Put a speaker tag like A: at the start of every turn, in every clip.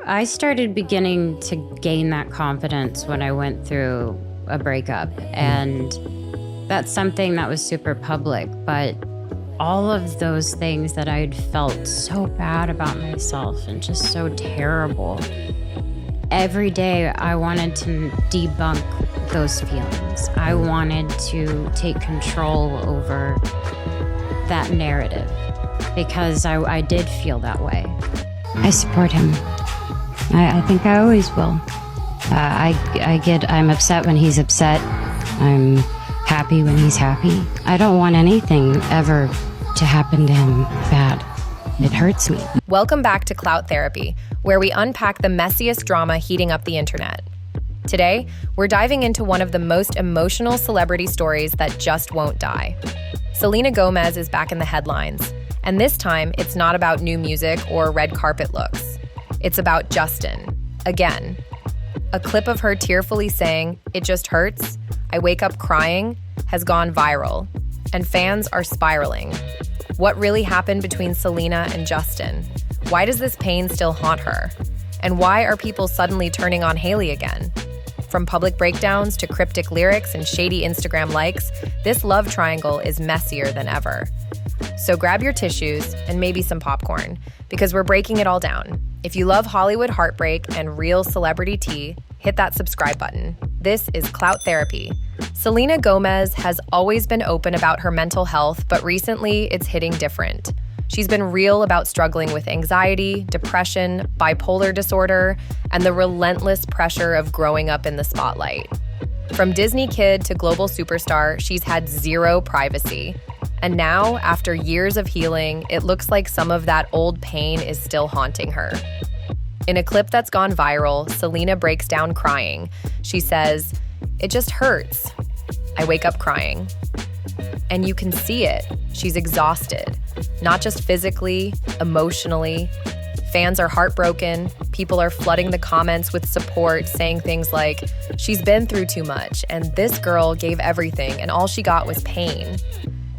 A: I started beginning to gain that confidence when I went through a breakup, and that's something that was super public, but all of those things that I'd felt so bad about myself and just so terrible, every day I wanted to debunk those feelings. I wanted to take control over that narrative because I did feel that way. I support him. I think I always will. I'm upset when he's upset. I'm happy when he's happy. I don't want anything ever to happen to him bad. It hurts me.
B: Welcome back to Clout Therapy, where we unpack the messiest drama heating up the internet. Today, we're diving into one of the most emotional celebrity stories that just won't die. Selena Gomez is back in the headlines, and this time it's not about new music or red carpet looks. It's about Justin, again. A clip of her tearfully saying, "It just hurts, I wake up crying," has gone viral, and fans are spiraling. What really happened between Selena and Justin? Why does this pain still haunt her? And why are people suddenly turning on Hailey again? From public breakdowns to cryptic lyrics and shady Instagram likes, this love triangle is messier than ever. So grab your tissues and maybe some popcorn, because we're breaking it all down. If you love Hollywood heartbreak and real celebrity tea, hit that subscribe button. This is Clout Therapy. Selena Gomez has always been open about her mental health, but recently it's hitting different. She's been real about struggling with anxiety, depression, bipolar disorder, and the relentless pressure of growing up in the spotlight. From Disney kid to global superstar, she's had zero privacy. And now, after years of healing, it looks like some of that old pain is still haunting her. In a clip that's gone viral, Selena breaks down crying. She says, "It just hurts. I wake up crying." And you can see it. She's exhausted, not just physically, emotionally. Fans are heartbroken. People are flooding the comments with support, saying things like, "She's been through too much, and this girl gave everything, and all she got was pain."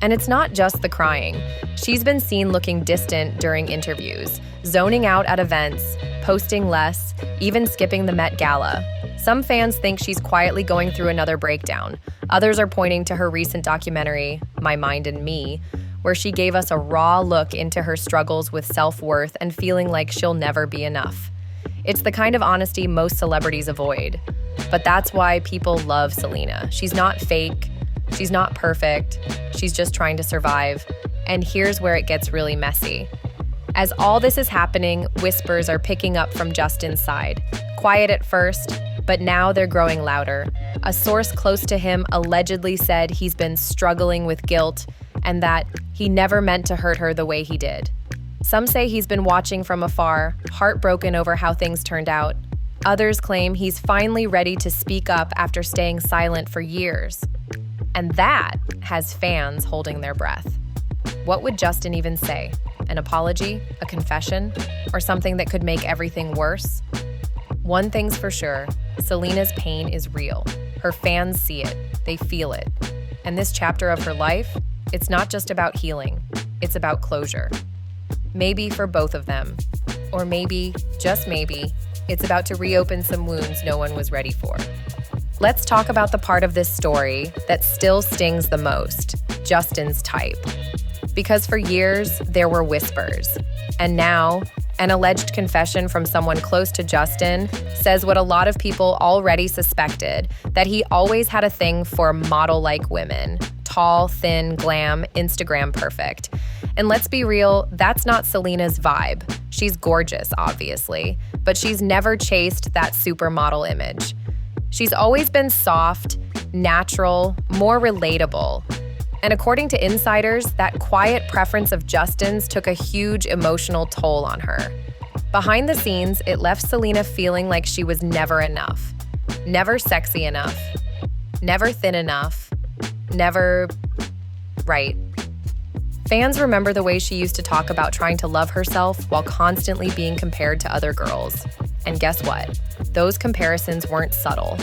B: And it's not just the crying. She's been seen looking distant during interviews, zoning out at events, posting less, even skipping the Met Gala. Some fans think she's quietly going through another breakdown. Others are pointing to her recent documentary, My Mind and Me, where she gave us a raw look into her struggles with self-worth and feeling like she'll never be enough. It's the kind of honesty most celebrities avoid. But that's why people love Selena. She's not fake. She's not perfect. She's just trying to survive. And here's where it gets really messy. As all this is happening, whispers are picking up from Justin's side. Quiet at first, but now they're growing louder. A source close to him allegedly said he's been struggling with guilt and that he never meant to hurt her the way he did. Some say he's been watching from afar, heartbroken over how things turned out. Others claim he's finally ready to speak up after staying silent for years. And that has fans holding their breath. What would Justin even say? An apology? A confession? Or something that could make everything worse? One thing's for sure, Selena's pain is real. Her fans see it, they feel it. And this chapter of her life, it's not just about healing, it's about closure. Maybe for both of them. Or maybe, just maybe, it's about to reopen some wounds no one was ready for. Let's talk about the part of this story that still stings the most, Justin's type. Because for years, there were whispers. And now, an alleged confession from someone close to Justin says what a lot of people already suspected, that he always had a thing for model-like women. Tall, thin, glam, Instagram perfect. And let's be real, that's not Selena's vibe. She's gorgeous, obviously, but she's never chased that supermodel image. She's always been soft, natural, more relatable. And according to insiders, that quiet preference of Justin's took a huge emotional toll on her. Behind the scenes, it left Selena feeling like she was never enough. Never sexy enough. Never thin enough. Never right. Fans remember the way she used to talk about trying to love herself while constantly being compared to other girls. And guess what? Those comparisons weren't subtle.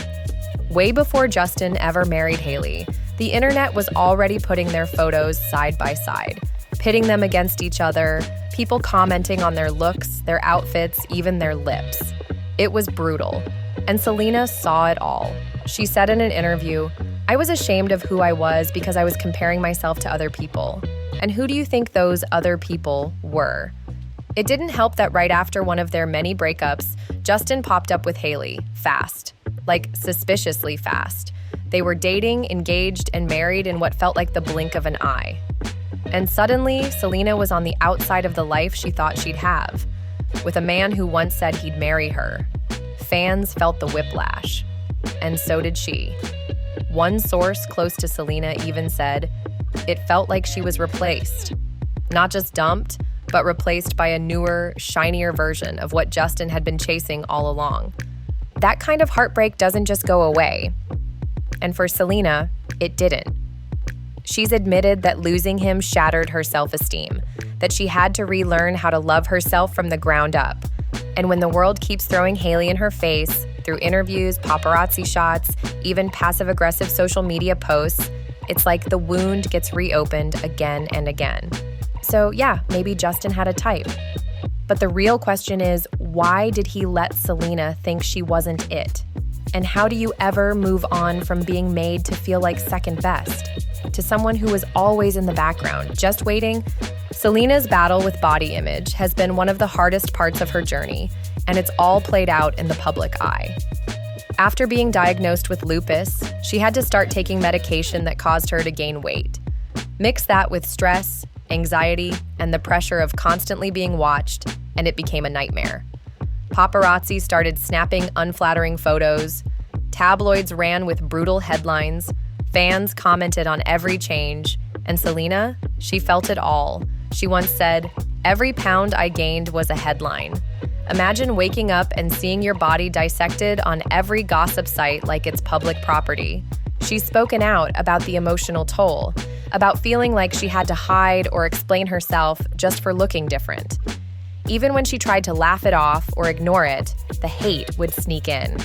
B: Way before Justin ever married Hailey, the internet was already putting their photos side by side. pitting them against each other, people commenting on their looks, their outfits, even their lips. It was brutal. And Selena saw it all. She said in an interview, "I was ashamed of who I was because I was comparing myself to other people. And who do you think those other people were?" It didn't help that right after one of their many breakups, Justin popped up with Hailey, fast. Like, suspiciously fast. They were dating, engaged, and married in what felt like the blink of an eye. And suddenly, Selena was on the outside of the life she thought she'd have, with a man who once said he'd marry her. Fans felt the whiplash, and so did she. One source close to Selena even said, it felt like she was replaced. Not just dumped, but replaced by a newer, shinier version of what Justin had been chasing all along. That kind of heartbreak doesn't just go away. And for Selena, it didn't. She's admitted that losing him shattered her self-esteem, that she had to relearn how to love herself from the ground up. And when the world keeps throwing Hailey in her face, through interviews, paparazzi shots, even passive-aggressive social media posts, it's like the wound gets reopened again and again. So yeah, maybe Justin had a type. But the real question is, why did he let Selena think she wasn't it? And how do you ever move on from being made to feel like second best? To someone who was always in the background, just waiting? Selena's battle with body image has been one of the hardest parts of her journey, and it's all played out in the public eye. After being diagnosed with lupus, she had to start taking medication that caused her to gain weight. Mix that with stress, anxiety, and the pressure of constantly being watched, and it became a nightmare. Paparazzi started snapping unflattering photos. Tabloids ran with brutal headlines. Fans commented on every change. And Selena, she felt it all. She once said, "Every pound I gained was a headline." Imagine waking up and seeing your body dissected on every gossip site like it's public property. She's spoken out about the emotional toll, about feeling like she had to hide or explain herself just for looking different. Even when she tried to laugh it off or ignore it, the hate would sneak in.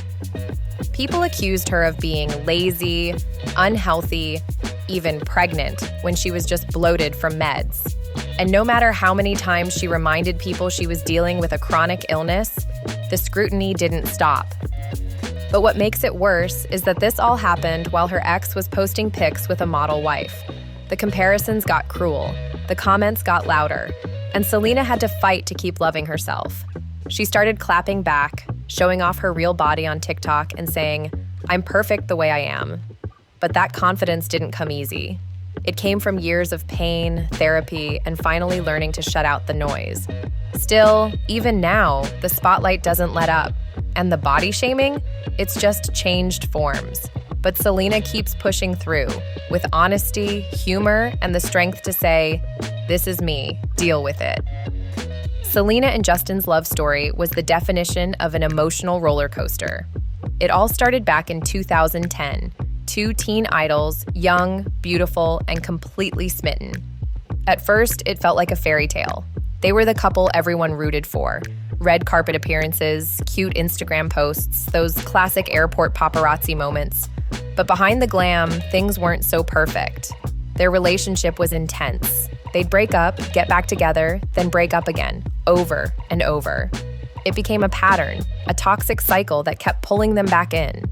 B: People accused her of being lazy, unhealthy, even pregnant when she was just bloated from meds. And no matter how many times she reminded people she was dealing with a chronic illness, the scrutiny didn't stop. But what makes it worse is that this all happened while her ex was posting pics with a model wife. The comparisons got cruel, the comments got louder, and Selena had to fight to keep loving herself. She started clapping back, showing off her real body on TikTok and saying, "I'm perfect the way I am." But that confidence didn't come easy. It came from years of pain, therapy, and finally learning to shut out the noise. Still, even now, the spotlight doesn't let up. And the body shaming? It's just changed forms. But Selena keeps pushing through with honesty, humor, and the strength to say, "This is me, deal with it." Selena and Justin's love story was the definition of an emotional roller coaster. It all started back in 2010. Two teen idols, young, beautiful, and completely smitten. At first, it felt like a fairy tale. They were the couple everyone rooted for. Red carpet appearances, cute Instagram posts, those classic airport paparazzi moments. But behind the glam, things weren't so perfect. Their relationship was intense. They'd break up, get back together, then break up again, over and over. It became a pattern, a toxic cycle that kept pulling them back in.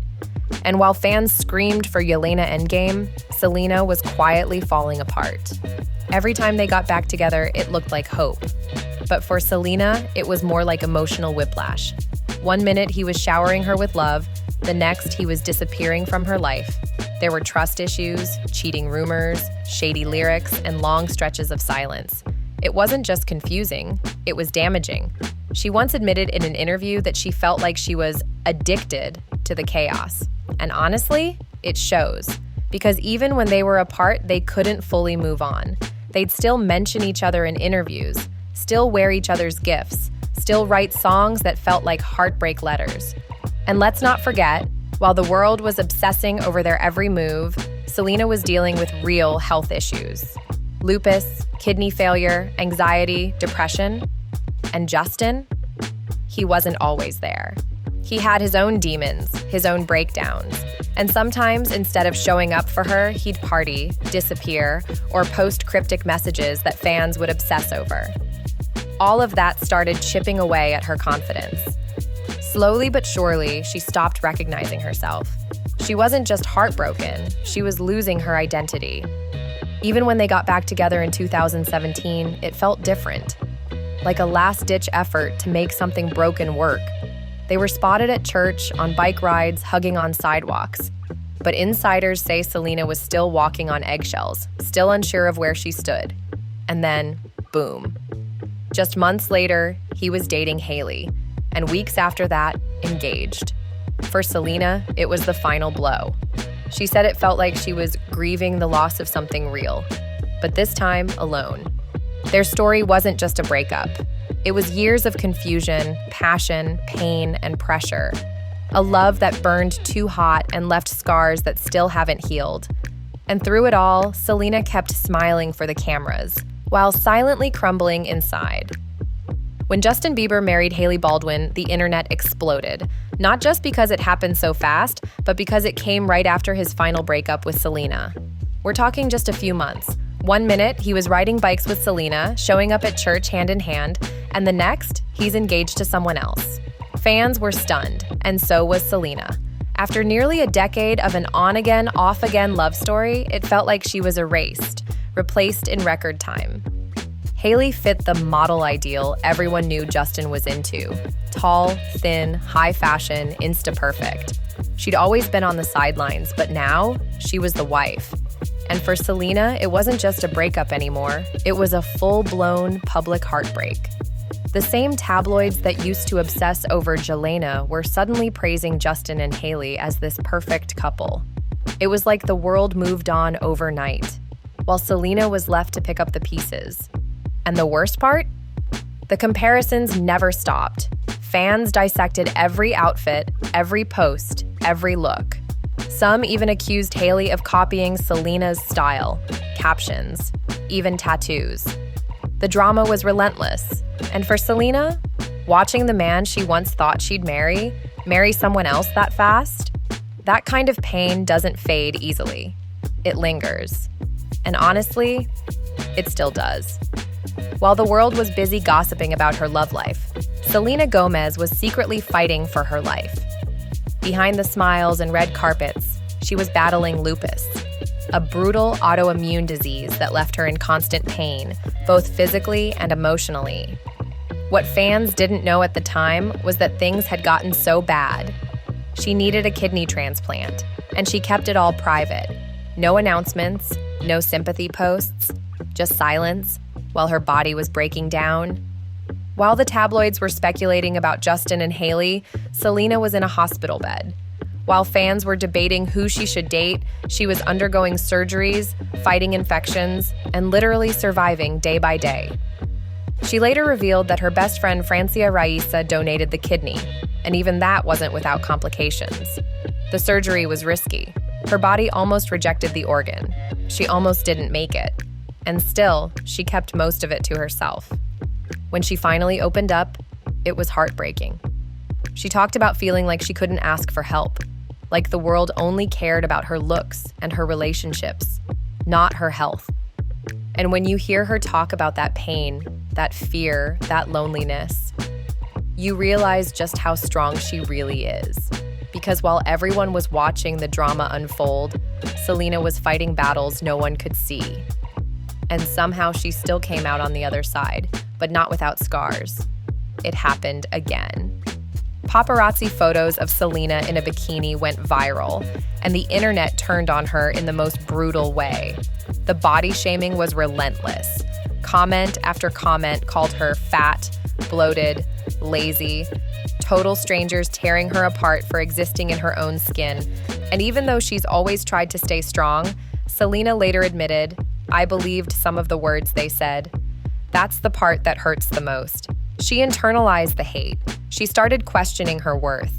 B: And while fans screamed for Yelena Endgame, Selena was quietly falling apart. Every time they got back together, it looked like hope. But for Selena, it was more like emotional whiplash. One minute he was showering her with love, the next he was disappearing from her life. There were trust issues, cheating rumors, shady lyrics, and long stretches of silence. It wasn't just confusing, it was damaging. She once admitted in an interview that she felt like she was addicted to the chaos. And honestly, it shows. Because even when they were apart, they couldn't fully move on. They'd still mention each other in interviews, still wear each other's gifts, still write songs that felt like heartbreak letters. And let's not forget, while the world was obsessing over their every move, Selena was dealing with real health issues. Lupus, kidney failure, anxiety, depression. And Justin? He wasn't always there. He had his own demons, his own breakdowns. And sometimes, instead of showing up for her, he'd party, disappear, or post cryptic messages that fans would obsess over. All of that started chipping away at her confidence. Slowly but surely, she stopped recognizing herself. She wasn't just heartbroken, she was losing her identity. Even when they got back together in 2017, it felt different, like a last-ditch effort to make something broken work. They were spotted at church, on bike rides, hugging on sidewalks. But insiders say Selena was still walking on eggshells, still unsure of where she stood. And then, boom. Just months later, he was dating Hailey, and weeks after that, engaged. For Selena, it was the final blow. She said it felt like she was grieving the loss of something real, but this time alone. Their story wasn't just a breakup. It was years of confusion, passion, pain, and pressure. A love that burned too hot and left scars that still haven't healed. And through it all, Selena kept smiling for the cameras, while silently crumbling inside. When Justin Bieber married Hailey Baldwin, the internet exploded. Not just because it happened so fast, but because it came right after his final breakup with Selena. We're talking just a few months. One minute, he was riding bikes with Selena, showing up at church hand in hand, and the next, he's engaged to someone else. Fans were stunned, and so was Selena. After nearly a decade of an on-again, off-again love story, it felt like she was erased, replaced in record time. Hailey fit the model ideal everyone knew Justin was into. Tall, thin, high fashion, insta-perfect. She'd always been on the sidelines, but now, she was the wife. And for Selena, it wasn't just a breakup anymore. It was a full-blown public heartbreak. The same tabloids that used to obsess over Jelena were suddenly praising Justin and Hailey as this perfect couple. It was like the world moved on overnight, while Selena was left to pick up the pieces. And the worst part? The comparisons never stopped. Fans dissected every outfit, every post, every look. Some even accused Hailey of copying Selena's style, captions, even tattoos. The drama was relentless. And for Selena, watching the man she once thought she'd marry someone else that fast, that kind of pain doesn't fade easily. It lingers. And honestly, it still does. While the world was busy gossiping about her love life, Selena Gomez was secretly fighting for her life. Behind the smiles and red carpets, she was battling lupus, a brutal autoimmune disease that left her in constant pain, both physically and emotionally. What fans didn't know at the time was that things had gotten so bad. She needed a kidney transplant, and she kept it all private. No announcements, no sympathy posts, just silence while her body was breaking down. While the tabloids were speculating about Justin and Hailey, Selena was in a hospital bed. While fans were debating who she should date, she was undergoing surgeries, fighting infections, and literally surviving day by day. She later revealed that her best friend Francia Raisa donated the kidney, and even that wasn't without complications. The surgery was risky. Her body almost rejected the organ. She almost didn't make it. And still, she kept most of it to herself. When she finally opened up, it was heartbreaking. She talked about feeling like she couldn't ask for help, like the world only cared about her looks and her relationships, not her health. And when you hear her talk about that pain, that fear, that loneliness, you realize just how strong she really is. Because while everyone was watching the drama unfold, Selena was fighting battles no one could see. And somehow she still came out on the other side, but not without scars. It happened again. Paparazzi photos of Selena in a bikini went viral, and the internet turned on her in the most brutal way. The body shaming was relentless. Comment after comment called her fat, bloated, lazy, total strangers tearing her apart for existing in her own skin. And even though she's always tried to stay strong, Selena later admitted, "I believed some of the words they said." That's the part that hurts the most. She internalized the hate. She started questioning her worth.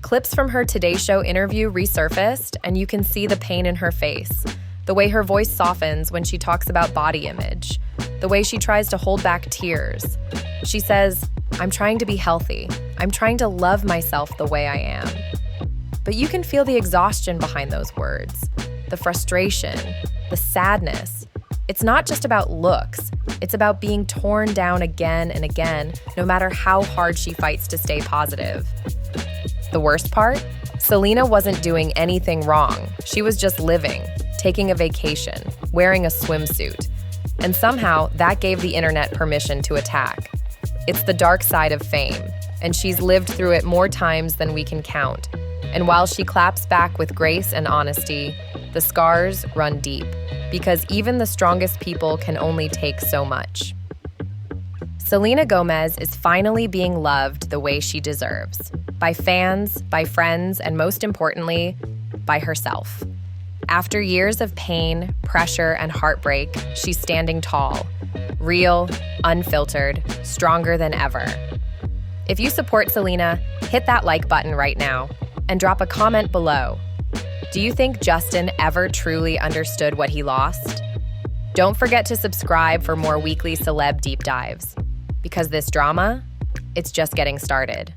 B: Clips from her Today Show interview resurfaced, and you can see the pain in her face, the way her voice softens when she talks about body image, the way she tries to hold back tears. She says, "I'm trying to be healthy. I'm trying to love myself the way I am. But you can feel the exhaustion behind those words, the frustration, the sadness. It's not just about looks. It's about being torn down again and again, no matter how hard she fights to stay positive. The worst part? Selena wasn't doing anything wrong. She was just living, taking a vacation, wearing a swimsuit. And somehow, that gave the internet permission to attack. It's the dark side of fame, and she's lived through it more times than we can count. And while she claps back with grace and honesty, the scars run deep, because even the strongest people can only take so much. Selena Gomez is finally being loved the way she deserves, by fans, by friends, and most importantly, by herself. After years of pain, pressure, and heartbreak, she's standing tall, real, unfiltered, stronger than ever. If you support Selena, hit that like button right now and drop a comment below. Do you think Justin ever truly understood what he lost? Don't forget to subscribe for more weekly celeb deep dives, because this drama, it's just getting started.